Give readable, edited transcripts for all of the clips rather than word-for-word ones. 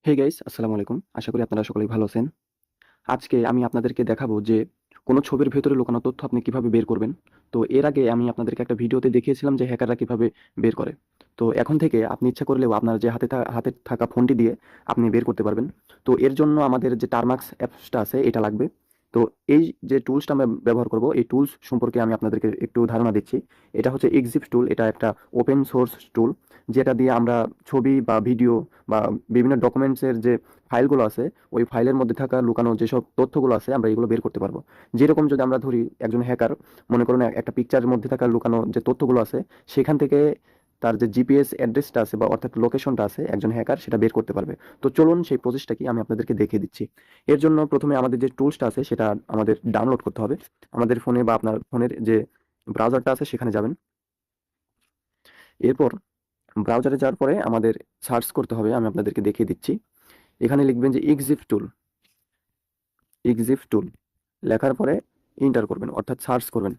Hey guys, আসসালামু আলাইকুম। আশা করি আপনারা সকলেই ভালো আছেন। আজকে আমি আপনাদেরকে দেখাবো যে কোনো ছবির ভেতরে লুকানো তথ্য আপনি কিভাবে বের করবেন। তো এর আগে আমি আপনাদেরকে একটা ভিডিওতে দেখিয়েছিলাম যে হ্যাকাররা কিভাবে বের করে। তো এখন থেকে আপনি ইচ্ছা করলেও আপনার যে হাতে থাকা ফোনটি দিয়ে আপনি বের করতে পারবেন। তো এর জন্য আমাদের যে টারমাক্স অ্যাপসটা আছে এটা লাগবে। তো এই যে টুলসটা আমরা ব্যবহার করব, এই টুলস সম্পর্কে আমি আপনাদেরকে একটু ধারণা দিচ্ছি। এটা হচ্ছে এক্সিফ টুল। এটা একটা ওপেন সোর্স টুল, যেটা দিয়ে আমরা ছবি বা ভিডিও বা বিভিন্ন ডকুমেন্টসের যে ফাইলগুলো আছে, ওই ফাইলের মধ্যে থাকা লুকানো যেসব তথ্যগুলো আছে আমরা এগুলো বের করতে পারবো। যেরকম যদি আমরা ধরি একজন হ্যাকার, মনে করুন একটা পিকচারের মধ্যে থাকা লুকানো যে তথ্যগুলো আছে সেখান থেকে তার যে জিপিএস অ্যাড্রেসটা আছে বা অর্থাৎ লোকেশনটা আছে, একজন হ্যাকার সেটা বের করতে পারবে। তো চলুন সেই প্রসেসটা কি আমি আপনাদেরকে দেখিয়ে দিচ্ছি। এর জন্য প্রথমে আমাদের যে টুলসটা আছে সেটা আমাদের ডাউনলোড করতে হবে। আমাদের ফোনে বা আপনার ফোনের যে ব্রাউজারটা আছে সেখানে যাবেন। এরপর ব্রাউজারে যাওয়ার পরে আমাদের সার্চ করতে হবে, আমি আপনাদেরকে দেখিয়ে দিচ্ছি। এখানে লিখবেন যে এক্সিফ টুল। এক্সিফ টুল লেখার পরে এন্টার করবেন, অর্থাৎ সার্চ করবেন।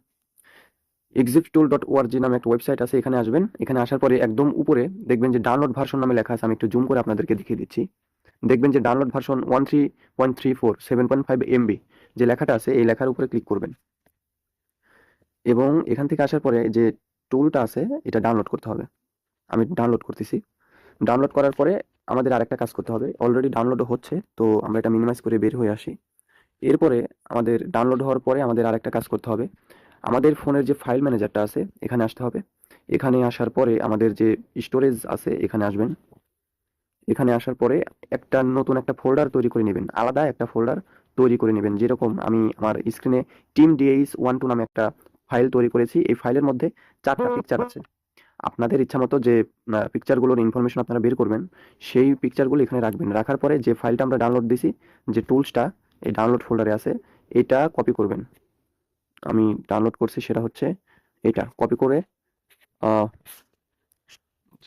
exiftool.org নামে একটা ওয়েবসাইট আছে, এখানে আসবেন। এখানে আসার পরে একদম উপরে দেখবেন যে ডাউনলোড ভার্সন নামে লেখা আছে। আমি একটু জুম করে আপনাদেরকে দেখিয়ে দিচ্ছি। দেখবেন যে ডাউনলোড ভার্সন 13.34 7.5 এমবি যে লেখাটা আছে, এই লেখার উপরে ক্লিক করবেন এবং এখান থেকে আসার পরে যে টুলটা আছে এটা ডাউনলোড করতে হবে। আমি ডাউনলোড করতেছি। ডাউনলোড করার পরে আমাদের আরেকটা কাজ করতে হবে। অলরেডি ডাউনলোড হচ্ছে, তো আমরা এটা মিনিমাইজ করে বের হয়ে আসি। এরপরে আমাদের ডাউনলোড হওয়ার পরে আমাদের আরেকটা কাজ করতে হবে। আমাদের ফোনের যে ফাইল ম্যানেজারটা আছে এখানে আসতে হবে। এখানে আসার পরে আমাদের যে স্টোরেজ আছে এখানে আসবেন। এখানে আসার পরে একটা নতুন একটা ফোল্ডার তৈরি করে নেবেন, আলাদা একটা ফোল্ডার তৈরি করে নেবেন। যেরকম আমি আমার স্ক্রিনে টিম ডিএইচ 12 নামে একটা ফাইল তৈরি করেছি। এই ফাইলের মধ্যে 4টা পিকচার আছে। আপনাদের ইচ্ছা মতো যে পিকচারগুলোর ইনফরমেশন আপনারা বের করবেন, সেই পিকচারগুলো এখানে রাখবেন। রাখার পরে যে ফাইলটা আমরা ডাউনলোড দিছি, যে টুলসটা এই ডাউনলোড ফোল্ডারে আছে, এটা কপি করবেন। আমি ডাউনলোড করছি সেটা হচ্ছে এটা। কপি করে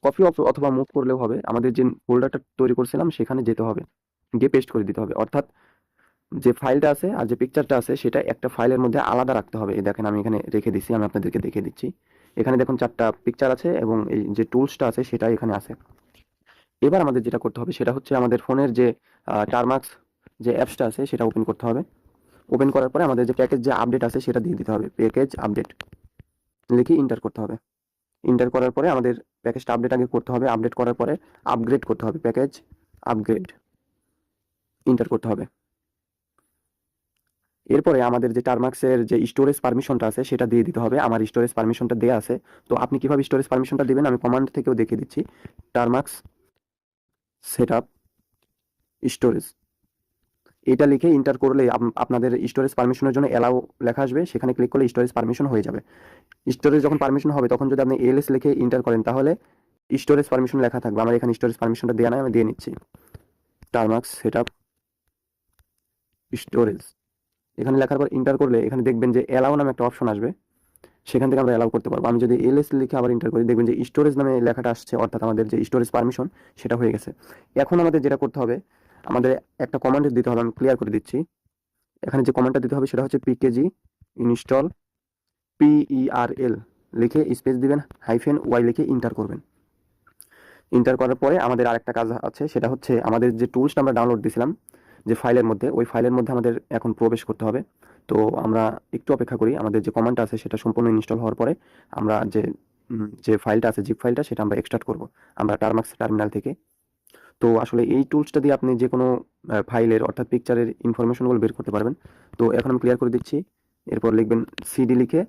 কপি অথবা মুভ করলেও হবে। আমাদের যে ফোল্ডারটা তৈরি করছিলাম সেখানে যেতে হবে, গিয়ে পেস্ট করে দিতে হবে। অর্থাৎ যে ফাইলটা আছে আর যে পিকচারটা আছে সেটা একটা ফাইলের মধ্যে আলাদা রাখতে হবে। এই দেখেন আমি এখানে রেখে দিছি, আমি আপনাদেরকে দেখিয়ে দিচ্ছি। এখানে দেখুন 4টা পিকচার আছে এবং এই যে টুলসটা আছে সেটা এখানে আছে। এবার আমাদের যেটা করতে হবে সেটা হচ্ছে আমাদের ফোনের যে টারমাক্স যে অ্যাপসটা আছে সেটা ওপেন করতে হবে। ওপেন করার পরে আমাদের যে প্যাকেজ যে আপডেট আছে সেটা দিয়ে দিতে হবে। প্যাকেজ আপডেট লিখে ইন্টার করতে হবে। ইন্টার করার পরে আমাদের প্যাকেজটা আপডেট আগে করতে হবে। আপডেট করার পরে আপগ্রেড করতে হবে। প্যাকেজ আপগ্রেড ইন্টার করতে হবে। এরপরে আমাদের যে টারমাক্সের যে স্টোরেজ পারমিশনটা আছে সেটা দিয়ে দিতে হবে। আমার স্টোরেজ পারমিশনটা দেওয়া আছে। তো আপনি কিভাবে স্টোরেজ পারমিশনটা দিবেন আমি কমান্ড থেকেও দেখিয়ে দিচ্ছি। টারমাক্স সেটআপ স্টোরেজ এটা লিখে ইন্টার করলে আপনাদের স্টোরেজ পারমিশনের জন্য অ্যালাউ লেখা আসবে। সেখানে ক্লিক করলে স্টোরেজ পারমিশন হয়ে যাবে। স্টোরেজ যখন পারমিশন হবে তখন যদি আপনি এলএস লিখে ইন্টার করেন তাহলে স্টোরেজ পারমিশন লেখা থাকবে। আমার এখানে স্টোরেজ পারমিশনটা দেওয়া নাই, আমি দিয়ে নিচ্ছি। টারমাক্স সেটআপ স্টোরেজ এখানে লেখার পর ইন্টার করলে এখানে দেখবেন যে অ্যালাউ নামে একটা অপশন আসবে। সেখান থেকে আমরা অ্যালাউ করতে পারবো। আমি যদি এলএস লিখে আবার এন্টার করি দেখবেন যে স্টোরেজ নামে লেখাটা আসছে, অর্থাৎ আমাদের যে স্টোরেজ পারমিশন সেটা হয়ে গেছে। এখন আমাদের যেটা করতে হবে, আমাদের একটা কমান্ড দিতে হবে। আমি ক্লিয়ার করে দিচ্ছি। এখানে যে কমান্ডটা দিতে হবে সেটা হচ্ছে পিকেজি ইনস্টল PERL লিখে স্পেস দিবেন, হাইফেন ওয়াই লিখে ইন্টার করবেন। ইন্টার করার পরে আমাদের আরেকটা কাজ আছে, সেটা হচ্ছে আমাদের যে টুলসটা আমরা ডাউনলোড দিয়েছিলাম যে ফাইলের মধ্যে, ওই ফাইলের মধ্যে আমাদের এখন প্রবেশ করতে হবে। তো আমরা একটু অপেক্ষা করি। আমাদের যে কমান্ডটা আছে সেটা সম্পূর্ণ ইনস্টল হওয়ার পরে আমরা যে ফাইলটা আছে, জিপ ফাইলটা, সেটা আমরা এক্সট্রাক্ট করব আমরা টারমাক্স টার্মিনাল থেকে। তো আসলে এই টুলসটা দিয়ে আপনি যে কোনো ফাইলের অর্থাৎ পিকচারের ইনফরমেশনগুলো বের করতে পারবেন। তো এখন আমি ক্লিয়ার করে দিচ্ছি। এরপর লিখবেন সিডি লিখে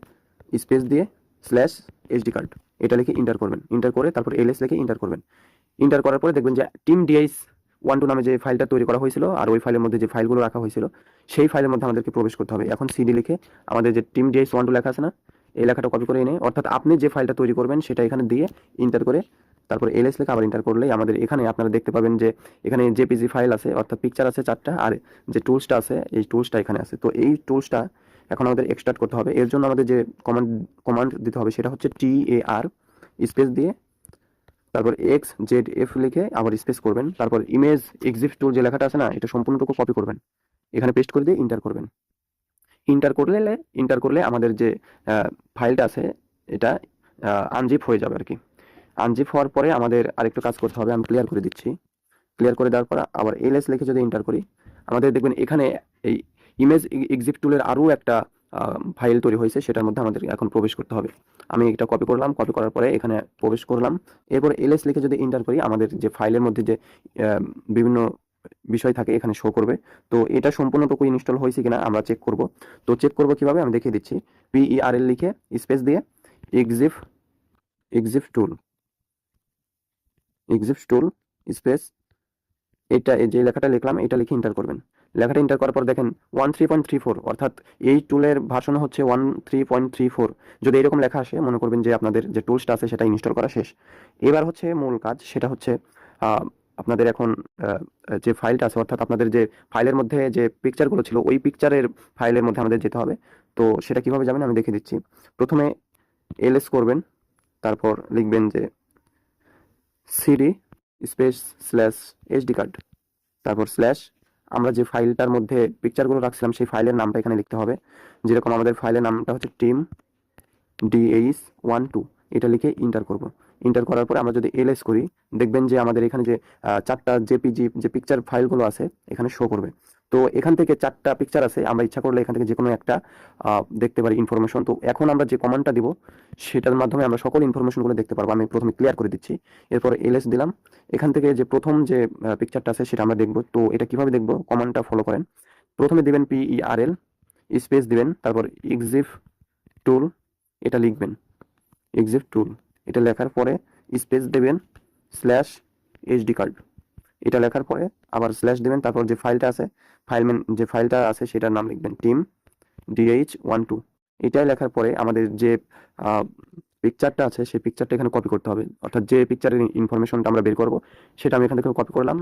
স্পেস দিয়ে স্ল্যাশ এইচডি কার্ড এটা লিখে ইন্টার করবেন। ইন্টার করে তারপর এলএস লিখে ইন্টার করবেন। ইন্টার করার পরে দেখবেন যে টিম ডিআইস 12 নামে যে ফাইলটা তৈরি করা হয়েছিল আর ওই ফাইলের মধ্যে যে ফাইলগুলো রাখা হয়েছিল সেই ফাইলের মধ্যে আমাদেরকে প্রবেশ করতে হবে। এখন সিডি লিখে আমাদের যে টিম ডিআইস 12 লেখা আছে না, এই লেখাটা কপি করে এনে, অর্থাৎ আপনি যে ফাইলটা তৈরি করবেন সেটা এখানে দিয়ে ইন্টার করে তারপর এলএস লেখা আবার ইন্টার করলেই আমাদের এখানে আপনারা দেখতে পাবেন যে এখানে জেপিজি ফাইল আছে, অর্থাৎ পিকচার আছে 4টা, আর যে টুলসটা আছে এই টুলসটা এখানে আছে। তো এই টুলসটা এখন আমাদের এক্সট্রাক্ট করতে হবে। এর জন্য আমাদের যে কমান্ড দিতে হবে সেটা হচ্ছে TAR স্পেস দিয়ে তারপর XZF লিখে আবার স্পেস করবেন। তারপর ইমেজ এক্সিফ টুল যে লেখাটা আছে না, এটা সম্পূর্ণটুকু কপি করবেন, এখানে পেস্ট করে দিয়ে ইন্টার করবেন। ইন্টার করলে আমাদের যে ফাইলটা আছে এটা আনজিপ হয়ে যাবে আর কি। আনজিপ হওয়ার পরে আমাদের আরেকটু কাজ করতে হবে। আমি ক্লিয়ার করে দিচ্ছি। ক্লিয়ার করে দেওয়ার পর আবার এলএস লিখে যদি এন্টার করি, আমাদের দেখবেন এখানে এই ইমেজ এক্সিফ টুলের আরও একটা ফাইল তৈরি হয়েছে, সেটার মধ্যে আমাদের এখন প্রবেশ করতে হবে। আমি এটা কপি করলাম, কপি করার পরে এখানে প্রবেশ করলাম। এরপর এলএস লিখে যদি এন্টার করি, আমাদের যে ফাইলের মধ্যে যে বিভিন্ন বিষয় থাকে এখানে শো করবে। তো এটা সম্পূর্ণটুকু ইনস্টল হয়েছে কিনা আমরা চেক করব। তো চেক করব কিভাবে, আমি দেখিয়ে দিচ্ছি। PERL লিখে স্পেস দিয়ে এক্সিফ এক্সিফ টুল স্পেস এটা যে লেখাটা লিখলাম এটা লিখে এন্টার করবেন। লেখাটা এন্টার করার পর দেখেন 13.34, অর্থাৎ এই টুলের ভার্সন হচ্ছে 13.34। যদি এরকম লেখা আসে মনে করবেন যে আপনাদের যে টুলসটা আছে সেটা ইনস্টল করা শেষ। এবার হচ্ছে মূল কাজ, সেটা হচ্ছে আপনাদের এখন যে ফাইলটা আছে, অর্থাৎ আপনাদের যে ফাইলের মধ্যে যে পিকচারগুলো ছিল ওই পিকচারের ফাইলের মধ্যে আমাদের যেতে হবে। তো সেটা কিভাবে যাবেন আমি দেখিয়ে দিচ্ছি। প্রথমে এলএস করবেন, তারপর লিখবেন যে CD space slash HD card, তারপর স্ল্যাশ আমরা যে ফাইলটার মধ্যে পিকচারগুলো রাখছিলাম সেই ফাইলের নামটা এখানে লিখতে হবে। যেরকম আমাদের ফাইলের নামটা হচ্ছে টিম DH12, এটা লিখে ইন্টার করব। ইন্টার করার পরে আমরা যদি এলএস করি, দেখবেন যে আমাদের এখানে যে 4টা জেপিজি যে পিকচার ফাইলগুলো আছে এখানে শো করবে। তো এখান থেকে 4টা পিকচার আছে, আমরা ইচ্ছা করলে এখান থেকে যে কোনো একটা দেখতে পারি ইনফরমেশন। তো এখন আমরা যে কমান্ডটা দিব সেটার মাধ্যমে আমরা সকল ইনফরমেশনগুলো দেখতে পারবো। আমি প্রথমে ক্লিয়ার করে দিচ্ছি, এরপর এলএস দিলাম। এখান থেকে যে প্রথম যে পিকচারটা আছে সেটা আমরা দেখব। তো এটা কিভাবে দেখব, কমান্ডটা ফলো করেন। প্রথমে দিবেন PERL স্পেস দিবেন, তারপর এক্সিফ টুল এটা লিখবেন, এক্সিফ টুল এটা লেখার পরে স্পেস দেবেন স্ল্যাশ এইচডি কার্ড, এটা লেখার পরে আবার স্ল্যাশ দেবেন, তারপর যে ফাইলটা আছে যে ফাইলটা আছে সেটার নাম লিখবেন টিম DH12। এটাই লেখার পরে আমাদের যে পিকচারটা আছে সেই পিকচারটা এখানে কপি করতে হবে, অর্থাৎ যে পিকচারের ইনফরমেশনটা আমরা বের করব সেটা আমি এখান থেকে কপি করলাম,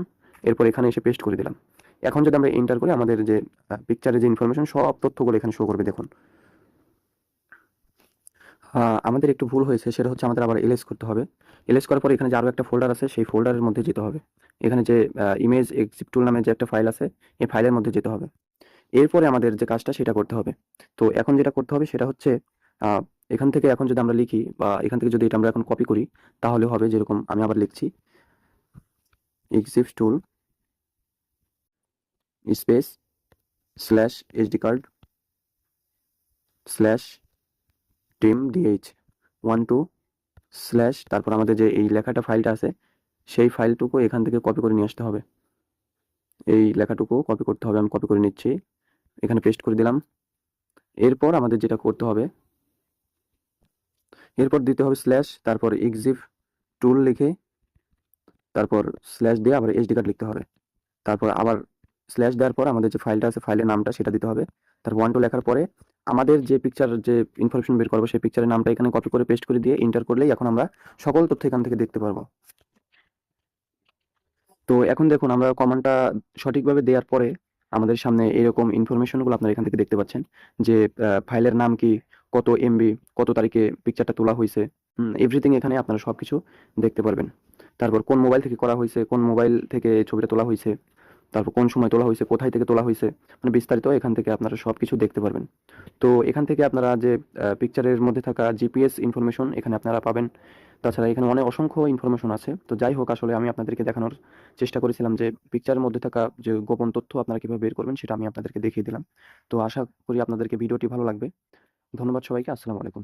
এরপর এখানে এসে পেস্ট করে দিলাম। এখন যদি আমরা এন্টার করি, আমাদের যে পিকচারের যে ইনফরমেশন সব তথ্যগুলো এখানে শো করবে। দেখুন আমাদের একটু ভুল হয়েছে, সেটা হচ্ছে আমাদের আবার এলএস করতে হবে। এলএস করার পর এখানে যে আরও একটা ফোল্ডার আছে সেই ফোল্ডারের মধ্যে যেতে হবে। এখানে যে ইমেজ এক্সিফ টুল নামে যে একটা ফাইল আছে এই ফাইলের মধ্যে যেতে হবে। এরপরে আমাদের যে কাজটা সেটা করতে হবে। তো এখন যেটা করতে হবে সেটা হচ্ছে আহ, এখান থেকে এখন যদি আমরা লিখি বা এখান থেকে যদি এটা আমরা এখন কপি করি তাহলে হবে যেরকম, আমি আবার লিখছি exif tool space slash HD card slash team DH12 slash, তারপর আমাদের যে এই লেখাটা ফাইলটা আছে সেই ফাইলটুকু এখান থেকে কপি করে নিয়ে আসতে হবে। এই লেখাটুকু কপি করতে হবে, আমি কপি করে নিচ্ছি, এখানে পেস্ট করে দিলাম। এরপর আমাদের যেটা করতে হবে, এরপর দিতে হবে স্ল্যাশ, তারপর এক্সিফ টুল লিখে তারপর স্ল্যাশ দিয়ে আবার এইচডি কার্ড লিখতে হবে। তারপর আবার স্ল্যাশ দেওয়ার পর আমাদের যে ফাইলটা আছে ফাইলের নামটা সেটা দিতে হবে। তারপর 12 লেখার পরে আমাদের যে পিকচার যে ইনফরমেশন বের করবো সেই পিকচারের নামটা এখানে কপি করে পেস্ট করে দিয়ে এন্টার করলেই এখন আমরা সকল তথ্য এখান থেকে দেখতে পারবো। তো এখন দেখুন আমরা কমান্ডটা সঠিকভাবে দেওয়ার পরে আমাদের সামনে এরকম ইনফরমেশনগুলো আপনারা এখান থেকে দেখতে পাচ্ছেন যে ফাইলের নাম কি, কত এমবি, কত তারিখে পিকচারটা তোলা হয়েছে, এভরিথিং এখানে আপনারা সবকিছু দেখতে পারবেন। তারপর কোন মোবাইল থেকে করা হয়েছে, কোন মোবাইল থেকে ছবিটা তোলা হয়েছে, তারপর কোন সময় তোলা হয়েছে, কোথায় থেকে তোলা হয়েছে, মানে বিস্তারিত এখান থেকে আপনারা সবকিছু দেখতে পারবেন। তো এখান থেকে আপনারা যে পিকচারের মধ্যে থাকা জিপিএস ইনফরমেশন এখানে আপনারা পাবেন। তাছাড়া এখানে অনেক অসংখ্য ইনফরমেশন আছে। তো যাই হোক, আসলে আমি আপনাদেরকে দেখানোর চেষ্টা করেছিলাম যে পিকচারের মধ্যে থাকা যে গোপন তথ্য আপনারা কিভাবে বের করবেন সেটা আমি আপনাদেরকে দেখিয়ে দিলাম। তো আশা করি আপনাদেরকে ভিডিওটি ভালো লাগবে। ধন্যবাদ সবাইকে। আসসালামু আলাইকুম।